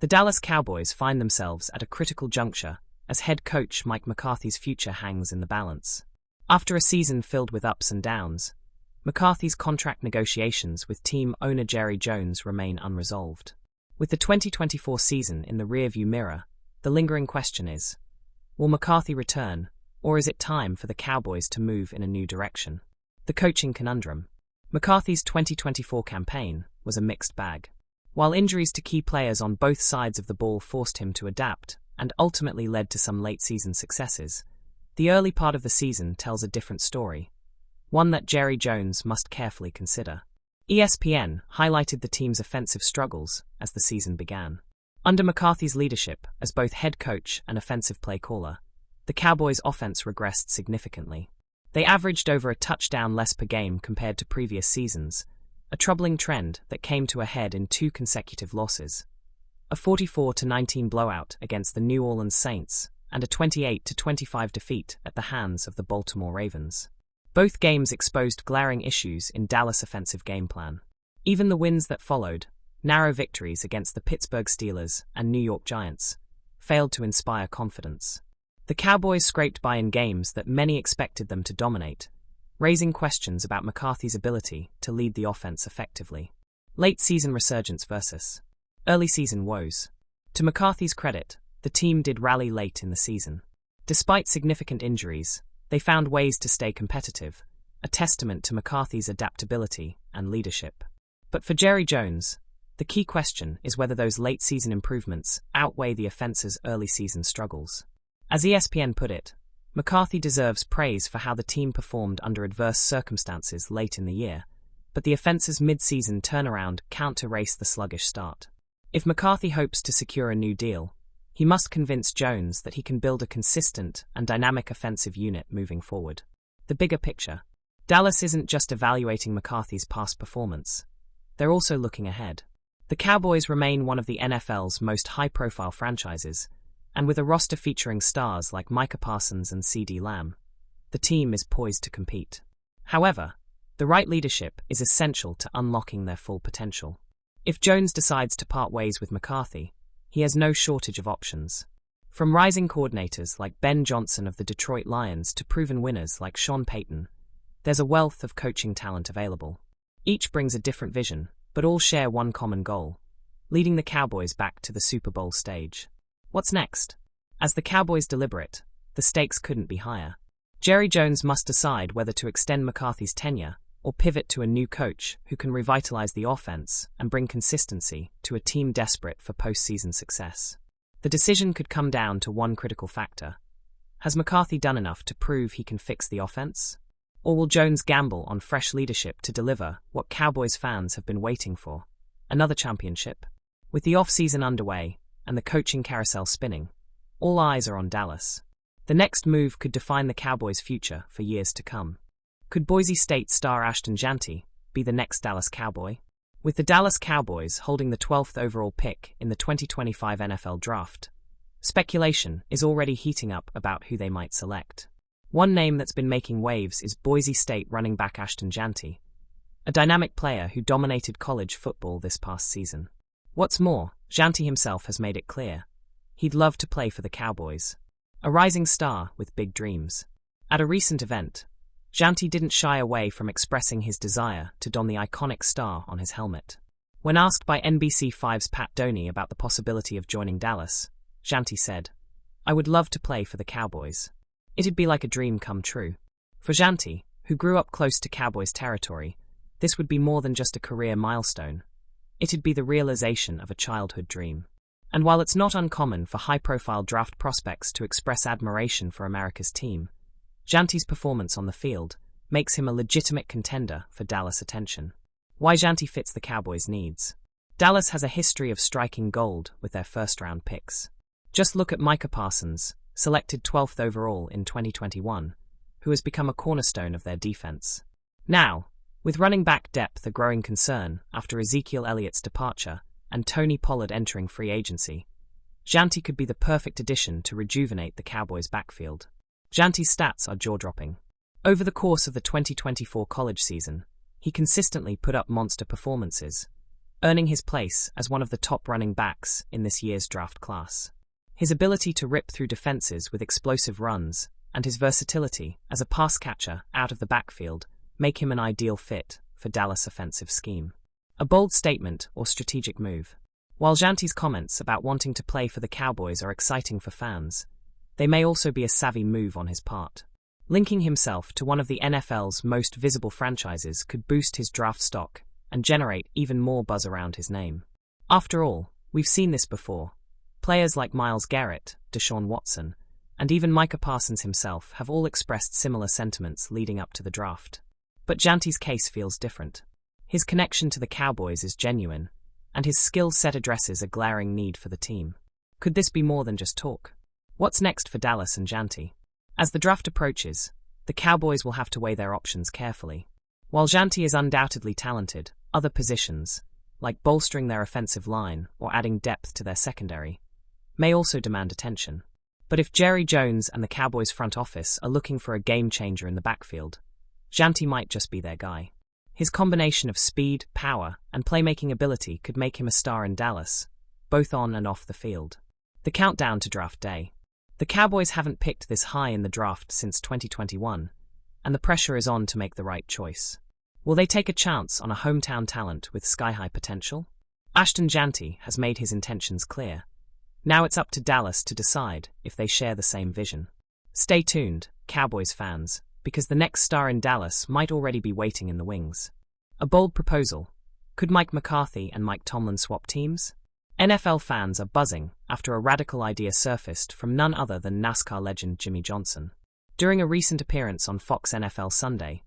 The Dallas Cowboys find themselves at a critical juncture as head coach Mike McCarthy's future hangs in the balance. After a season filled with ups and downs, McCarthy's contract negotiations with team owner Jerry Jones remain unresolved. With the 2024 season in the rearview mirror, the lingering question is, will McCarthy return, or is it time for the Cowboys to move in a new direction? The coaching conundrum. McCarthy's 2024 campaign was a mixed bag. While injuries to key players on both sides of the ball forced him to adapt and ultimately led to some late-season successes, the early part of the season tells a different story, one that Jerry Jones must carefully consider. ESPN highlighted the team's offensive struggles as the season began. Under McCarthy's leadership as both head coach and offensive play caller, the Cowboys' offense regressed significantly. They averaged over a touchdown less per game compared to previous seasons, a troubling trend that came to a head in 2 consecutive losses. A 44-19 blowout against the New Orleans Saints and a 28-25 defeat at the hands of the Baltimore Ravens. Both games exposed glaring issues in Dallas' offensive game plan. Even the wins that followed, narrow victories against the Pittsburgh Steelers and New York Giants, failed to inspire confidence. The Cowboys scraped by in games that many expected them to dominate, raising questions about McCarthy's ability to lead the offense effectively. Late-season resurgence versus early-season woes. To McCarthy's credit, the team did rally late in the season. Despite significant injuries, they found ways to stay competitive, a testament to McCarthy's adaptability and leadership. But for Jerry Jones, the key question is whether those late-season improvements outweigh the offense's early-season struggles. As ESPN put it, McCarthy deserves praise for how the team performed under adverse circumstances late in the year, but the offense's mid-season turnaround can't erase the sluggish start. If McCarthy hopes to secure a new deal, he must convince Jones that he can build a consistent and dynamic offensive unit moving forward. The bigger picture. Dallas isn't just evaluating McCarthy's past performance. They're also looking ahead. The Cowboys remain one of the NFL's most high-profile franchises, and with a roster featuring stars like Micah Parsons and CeeDee Lamb, the team is poised to compete. However, the right leadership is essential to unlocking their full potential. If Jones decides to part ways with McCarthy, he has no shortage of options. From rising coordinators like Ben Johnson of the Detroit Lions to proven winners like Sean Payton, there's a wealth of coaching talent available. Each brings a different vision, but all share one common goal: leading the Cowboys back to the Super Bowl stage. What's next? As the Cowboys deliberate, the stakes couldn't be higher. Jerry Jones must decide whether to extend McCarthy's tenure or pivot to a new coach who can revitalize the offense and bring consistency to a team desperate for postseason success. The decision could come down to one critical factor. Has McCarthy done enough to prove he can fix the offense? Or will Jones gamble on fresh leadership to deliver what Cowboys fans have been waiting for? Another championship? With the offseason underway and the coaching carousel spinning, all eyes are on Dallas. The next move could define the Cowboys' future for years to come. Could Boise State star Ashton Janty be the next Dallas Cowboy? With the Dallas Cowboys holding the 12th overall pick in the 2025 NFL Draft, speculation is already heating up about who they might select. One name that's been making waves is Boise State running back Ashton Janty, a dynamic player who dominated college football this past season. What's more, Janty himself has made it clear he'd love to play for the Cowboys, a rising star with big dreams. At a recent event, Janty didn't shy away from expressing his desire to don the iconic star on his helmet. When asked by NBC5's Pat Doney about the possibility of joining Dallas, Janty said, "I would love to play for the Cowboys. It'd be like a dream come true." For Janty, who grew up close to Cowboys territory, this would be more than just a career milestone. It'd be the realization of a childhood dream. And while it's not uncommon for high-profile draft prospects to express admiration for America's team, Janty's performance on the field makes him a legitimate contender for Dallas attention. Why Janty fits the Cowboys' needs. Dallas has a history of striking gold with their first-round picks. Just look at Micah Parsons, selected 12th overall in 2021, who has become a cornerstone of their defense. Now, with running back depth a growing concern after Ezekiel Elliott's departure and Tony Pollard entering free agency, Janty could be the perfect addition to rejuvenate the Cowboys' backfield. Janty's stats are jaw-dropping. Over the course of the 2024 college season, he consistently put up monster performances, earning his place as one of the top running backs in this year's draft class. His ability to rip through defenses with explosive runs and his versatility as a pass catcher out of the backfield make him an ideal fit for Dallas' offensive scheme. A bold statement or strategic move. While Janty's comments about wanting to play for the Cowboys are exciting for fans, they may also be a savvy move on his part. Linking himself to one of the NFL's most visible franchises could boost his draft stock and generate even more buzz around his name. After all, we've seen this before. Players like Myles Garrett, Deshaun Watson, and even Micah Parsons himself have all expressed similar sentiments leading up to the draft. But Janty's case feels different. His connection to the Cowboys is genuine, and his skill set addresses a glaring need for the team. Could this be more than just talk? What's next for Dallas and Janty? As the draft approaches, the Cowboys will have to weigh their options carefully. While Janty is undoubtedly talented, other positions, like bolstering their offensive line or adding depth to their secondary, may also demand attention. But if Jerry Jones and the Cowboys front office are looking for a game-changer in the backfield, Janty might just be their guy. His combination of speed, power, and playmaking ability could make him a star in Dallas, both on and off the field. The countdown to draft day. The Cowboys haven't picked this high in the draft since 2021, and the pressure is on to make the right choice. Will they take a chance on a hometown talent with sky-high potential? Ashton Janty has made his intentions clear. Now it's up to Dallas to decide if they share the same vision. Stay tuned, Cowboys fans, because the next star in Dallas might already be waiting in the wings. A bold proposal. Could Mike McCarthy and Mike Tomlin swap teams? NFL fans are buzzing after a radical idea surfaced from none other than NASCAR legend Jimmy Johnson. During a recent appearance on Fox NFL Sunday,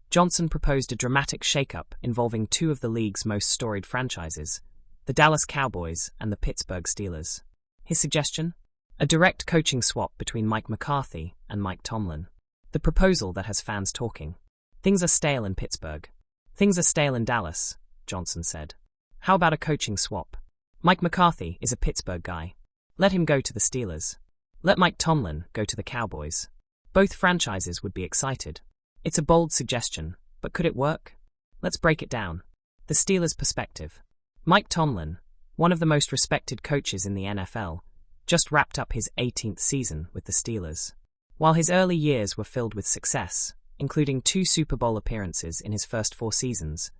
Johnson proposed a dramatic shakeup involving two of the league's most storied franchises, the Dallas Cowboys and the Pittsburgh Steelers. His suggestion? A direct coaching swap between Mike McCarthy and Mike Tomlin. The proposal that has fans talking. Things are stale in Pittsburgh. Things are stale in Dallas, Johnson said. How about a coaching swap? Mike McCarthy is a Pittsburgh guy. Let him go to the Steelers. Let Mike Tomlin go to the Cowboys. Both franchises would be excited. It's a bold suggestion, but could it work? Let's break it down. The Steelers' perspective. Mike Tomlin, one of the most respected coaches in the NFL, just wrapped up his 18th season with the Steelers. While his early years were filled with success, including 2 Super Bowl appearances in his first 4 seasons,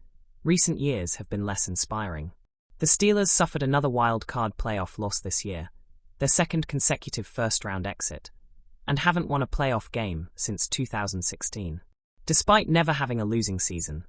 recent years have been less inspiring. The Steelers suffered another wild card playoff loss this year, their second consecutive first-round exit, and haven't won a playoff game since 2016. Despite never having a losing season,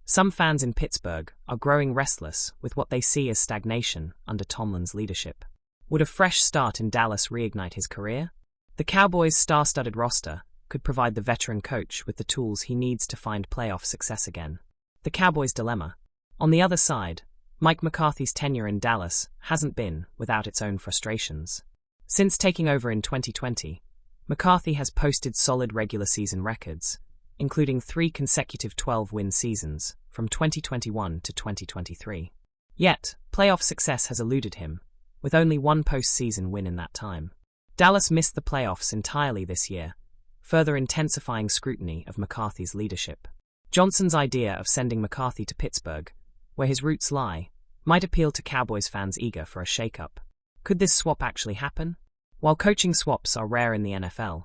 some fans in Pittsburgh are growing restless with what they see as stagnation under Tomlin's leadership. Would a fresh start in Dallas reignite his career? The Cowboys' star-studded roster could provide the veteran coach with the tools he needs to find playoff success again. The Cowboys' dilemma. On the other side, Mike McCarthy's tenure in Dallas hasn't been without its own frustrations. Since taking over in 2020, McCarthy has posted solid regular season records, including 3 consecutive 12-win seasons from 2021 to 2023. Yet, playoff success has eluded him, with only 1 postseason win in that time. Dallas missed the playoffs entirely this year, further intensifying scrutiny of McCarthy's leadership. Johnson's idea of sending McCarthy to Pittsburgh, where his roots lie, might appeal to Cowboys fans eager for a shakeup. Could this swap actually happen? While coaching swaps are rare in the NFL,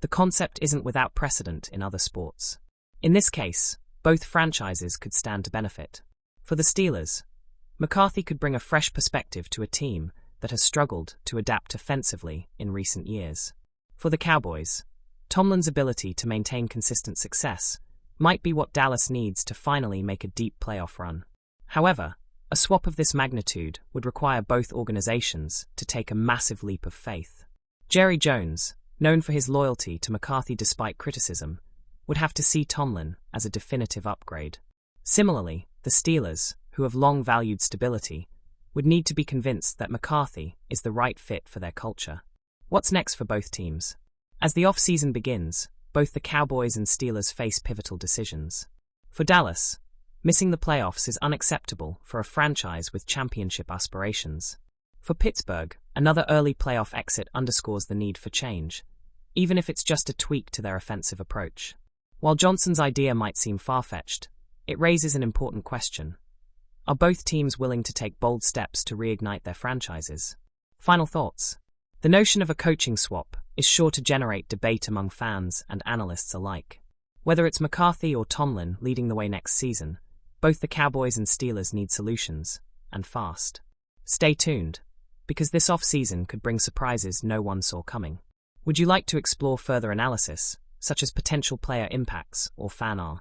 the concept isn't without precedent in other sports. In this case, both franchises could stand to benefit. For the Steelers, McCarthy could bring a fresh perspective to a team that has struggled to adapt offensively in recent years. For the Cowboys, Tomlin's ability to maintain consistent success might be what Dallas needs to finally make a deep playoff run. However, a swap of this magnitude would require both organizations to take a massive leap of faith. Jerry Jones, known for his loyalty to McCarthy despite criticism, would have to see Tomlin as a definitive upgrade. Similarly, the Steelers, who have long valued stability, would need to be convinced that McCarthy is the right fit for their culture. What's next for both teams? As the off-season begins, both the Cowboys and Steelers face pivotal decisions. For Dallas, missing the playoffs is unacceptable for a franchise with championship aspirations. For Pittsburgh, another early playoff exit underscores the need for change, even if it's just a tweak to their offensive approach. While Johnson's idea might seem far-fetched, it raises an important question. Are both teams willing to take bold steps to reignite their franchises? Final thoughts. The notion of a coaching swap is sure to generate debate among fans and analysts alike. Whether it's McCarthy or Tomlin leading the way next season, both the Cowboys and Steelers need solutions, and fast. Stay tuned, because this off-season could bring surprises no one saw coming. Would you like to explore further analysis, such as potential player impacts or fan art?